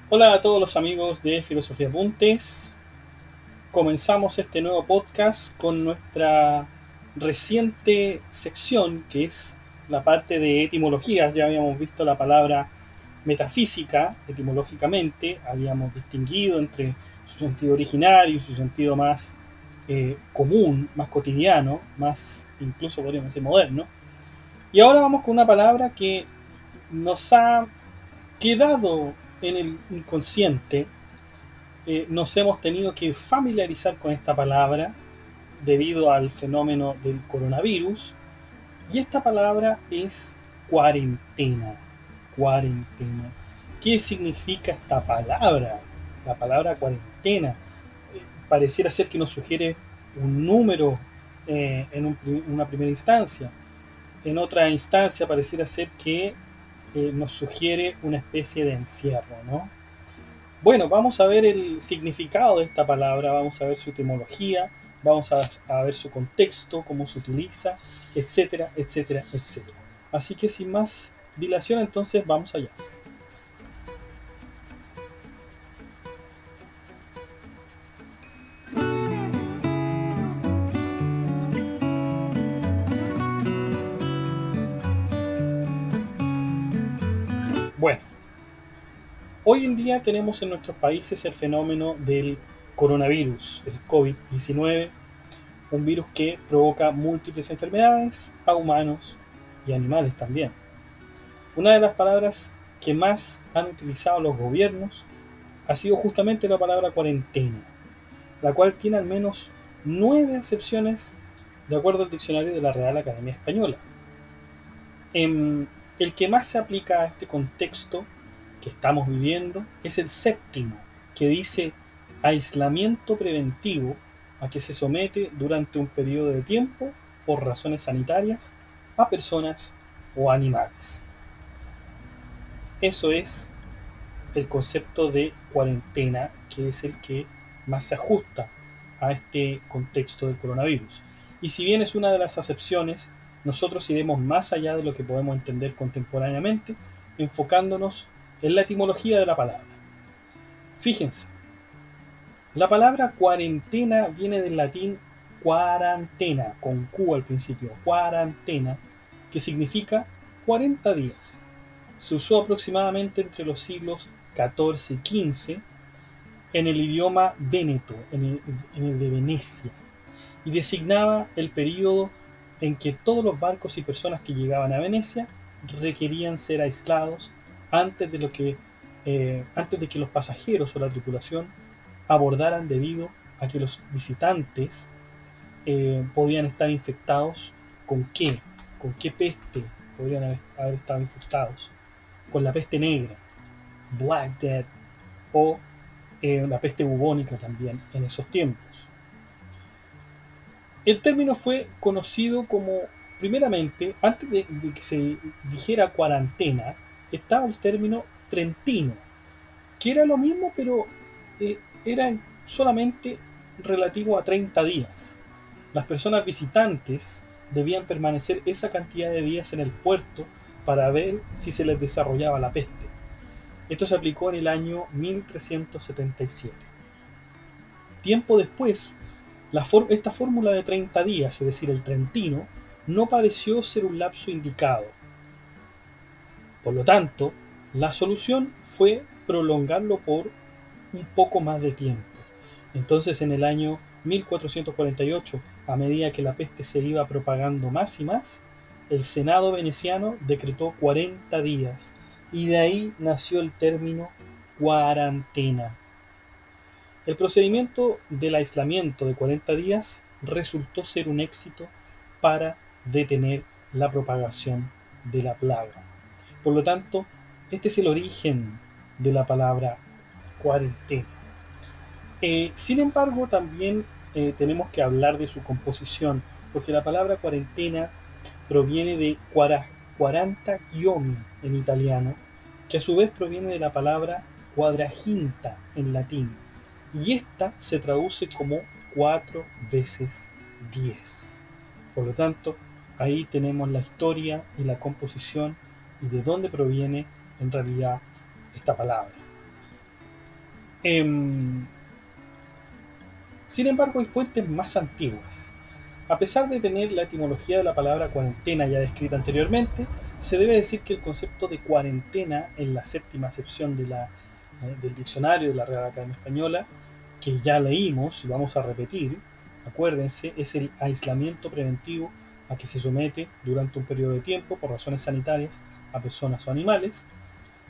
Hola a todos los amigos de Filosofía Apuntes. Comenzamos este nuevo podcast con nuestra reciente sección, que es la parte de etimologías. Ya habíamos visto la palabra metafísica, etimológicamente, habíamos distinguido entre su sentido originario y su sentido más común, más cotidiano, más incluso podríamos decir moderno. Y ahora vamos con una palabra que nos ha quedado en el inconsciente. Nos hemos tenido que familiarizar con esta palabra debido al fenómeno del coronavirus, y esta palabra es cuarentena. Cuarentena. ¿Qué significa esta palabra? La palabra cuarentena pareciera ser que nos sugiere un número en una primera instancia. En otra instancia pareciera ser que nos sugiere una especie de encierro, ¿no? Bueno, vamos a ver el significado de esta palabra, vamos a ver su etimología, vamos a ver su contexto, cómo se utiliza, etcétera, etcétera, etcétera. Así que sin más dilación, entonces vamos allá. Bueno, hoy en día tenemos en nuestros países el fenómeno del coronavirus, el COVID-19, un virus que provoca múltiples enfermedades a humanos y animales también. Una de las palabras que más han utilizado los gobiernos ha sido justamente la palabra cuarentena, la cual tiene al menos 9 acepciones de acuerdo al diccionario de la Real Academia Española. El que más se aplica a este contexto que estamos viviendo es el séptimo, que dice aislamiento preventivo a que se somete durante un periodo de tiempo por razones sanitarias a personas o animales. Eso es el concepto de cuarentena, que es el que más se ajusta a este contexto del coronavirus. Y si bien es una de las acepciones, nosotros iremos más allá de lo que podemos entender contemporáneamente, enfocándonos en la etimología de la palabra. Fíjense, la palabra cuarentena viene del latín quarantena, con Q al principio, quarantena, que significa 40 días. Se usó aproximadamente entre los siglos XIV y XV en el idioma véneto, en el de Venecia, y designaba el periodo en que todos los barcos y personas que llegaban a Venecia requerían ser aislados antes de que los pasajeros o la tripulación abordaran, debido a que los visitantes podían estar infectados con qué peste podrían haber estado infectados, con la peste negra, Black Death, o la peste bubónica también en esos tiempos. El término fue conocido como, primeramente, antes de que se dijera cuarentena, estaba el término trentino, que era lo mismo, pero era solamente relativo a 30 días. Las personas visitantes debían permanecer esa cantidad de días en el puerto para ver si se les desarrollaba la peste. Esto se aplicó en el año 1377. Tiempo después, esta fórmula de 30 días, es decir, el trentino, no pareció ser un lapso indicado. Por lo tanto, la solución fue prolongarlo por un poco más de tiempo. Entonces, en el año 1448, a medida que la peste se iba propagando más y más, el Senado veneciano decretó 40 días, y de ahí nació el término cuarentena. El procedimiento del aislamiento de 40 días resultó ser un éxito para detener la propagación de la plaga. Por lo tanto, este es el origen de la palabra cuarentena. Sin embargo, también tenemos que hablar de su composición, porque la palabra cuarentena proviene de quaranta chiomi en italiano, que a su vez proviene de la palabra quadraginta en latín, y esta se traduce como 4 veces 10. Por lo tanto, ahí tenemos la historia y la composición y de dónde proviene en realidad esta palabra. Sin embargo, hay fuentes más antiguas. A pesar de tener la etimología de la palabra cuarentena ya descrita anteriormente, se debe decir que el concepto de cuarentena en la séptima acepción del diccionario de la Real Academia Española, que ya leímos y vamos a repetir, acuérdense, es el aislamiento preventivo a que se somete durante un periodo de tiempo por razones sanitarias a personas o animales.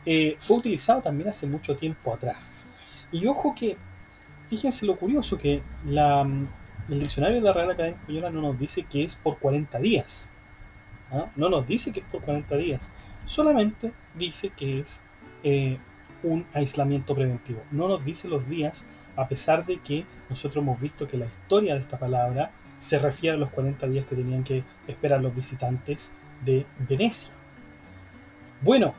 Fue utilizado también hace mucho tiempo atrás. Y ojo que, fíjense lo curioso, que el diccionario de la Real Academia Española no nos dice que es por 40 días. No nos dice que es por 40 días. Solamente dice que es un aislamiento preventivo. No nos dice los días, a pesar de que nosotros hemos visto que la historia de esta palabra se refiere a los 40 días que tenían que esperar los visitantes de Venecia. Bueno,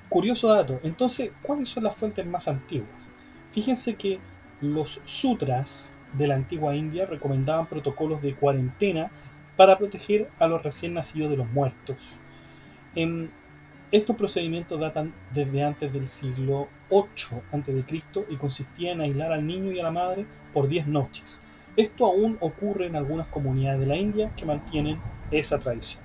curioso dato. Entonces, ¿cuáles son las fuentes más antiguas? Fíjense que los sutras de la antigua India recomendaban protocolos de cuarentena para proteger a los recién nacidos de los muertos. Estos procedimientos datan desde antes del siglo VIII a.C. y consistían en aislar al niño y a la madre por 10 noches. Esto aún ocurre en algunas comunidades de la India que mantienen esa tradición.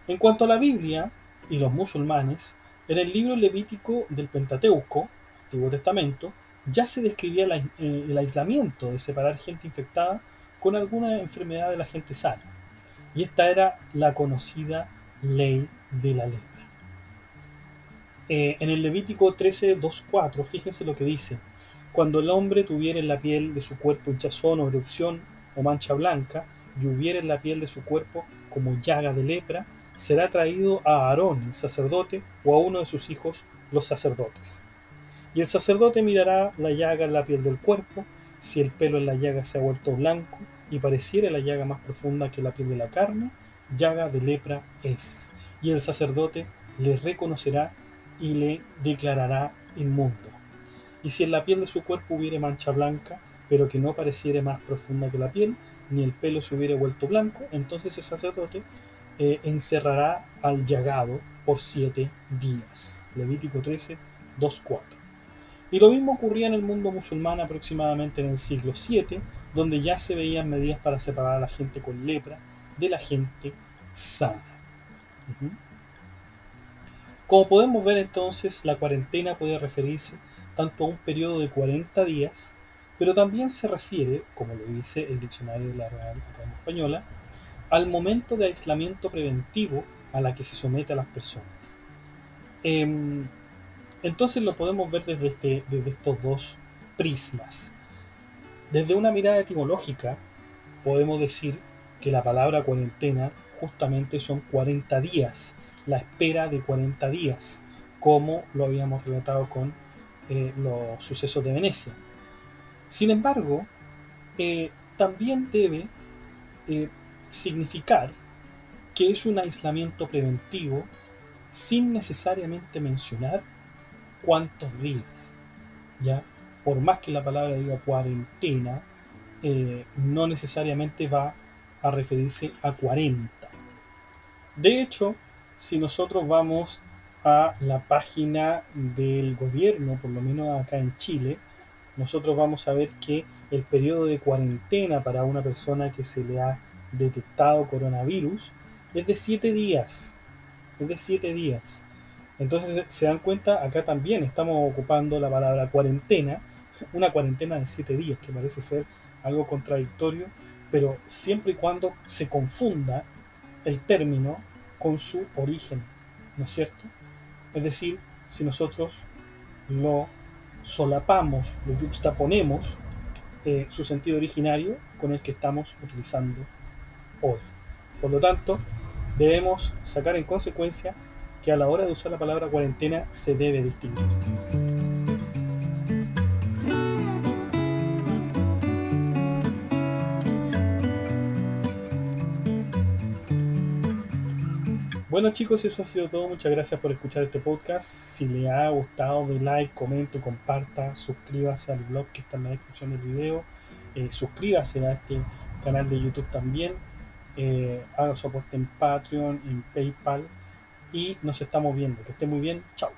En cuanto a la Biblia y los musulmanes, en el libro levítico del Pentateuco, Antiguo Testamento, ya se describía el aislamiento de separar gente infectada con alguna enfermedad de la gente sana. Y esta era la conocida ley de la lepra. En el Levítico 13:2-4, fíjense lo que dice: cuando el hombre tuviera en la piel de su cuerpo hinchazón o erupción o mancha blanca, y hubiera en la piel de su cuerpo como llaga de lepra, será traído a Aarón, el sacerdote, o a uno de sus hijos, los sacerdotes. Y el sacerdote mirará la llaga en la piel del cuerpo. Si el pelo en la llaga se ha vuelto blanco y pareciera la llaga más profunda que la piel de la carne, llaga de lepra es. Y el sacerdote le reconocerá y le declarará inmundo. Y si en la piel de su cuerpo hubiere mancha blanca, pero que no pareciere más profunda que la piel, ni el pelo se hubiere vuelto blanco, entonces el sacerdote encerrará al llagado por 7 días. Levítico 13:2-4. Y lo mismo ocurría en el mundo musulmán aproximadamente en el siglo VII, donde ya se veían medidas para separar a la gente con lepra de la gente sana. Como podemos ver entonces, la cuarentena puede referirse tanto a un periodo de 40 días, pero también se refiere, como lo dice el diccionario de la Real Academia Española, al momento de aislamiento preventivo a la que se somete a las personas. Entonces lo podemos ver desde estos dos prismas. Desde una mirada etimológica, podemos decir que la palabra cuarentena justamente son 40 días, la espera de 40 días, como lo habíamos relatado con los sucesos de Venecia. Sin embargo, también debe significar que es un aislamiento preventivo sin necesariamente mencionar cuántos días, ¿ya? Por más que la palabra diga cuarentena, no necesariamente va a referirse a 40. De hecho, si nosotros vamos a la página del gobierno, por lo menos acá en Chile, nosotros vamos a ver que el periodo de cuarentena para una persona que se le ha detectado coronavirus es de 7 días. Es de 7 días. Entonces, se dan cuenta, acá también estamos ocupando la palabra cuarentena, una cuarentena de 7 días, que parece ser algo contradictorio, pero siempre y cuando se confunda el término con su origen, ¿no es cierto? Es decir, si nosotros lo solapamos, lo yuxtaponemos, su sentido originario con el que estamos utilizando hoy. Por lo tanto, debemos sacar en consecuencia que a la hora de usar la palabra cuarentena se debe distinguir. Bueno chicos, eso ha sido todo. Muchas gracias por escuchar este podcast. Si les ha gustado, de like, comente, comparta, suscríbase al blog que está en la descripción del video, suscríbase a este canal de YouTube también, haga su aporte en Patreon, en PayPal, y nos estamos viendo. Que esté muy bien. Chao.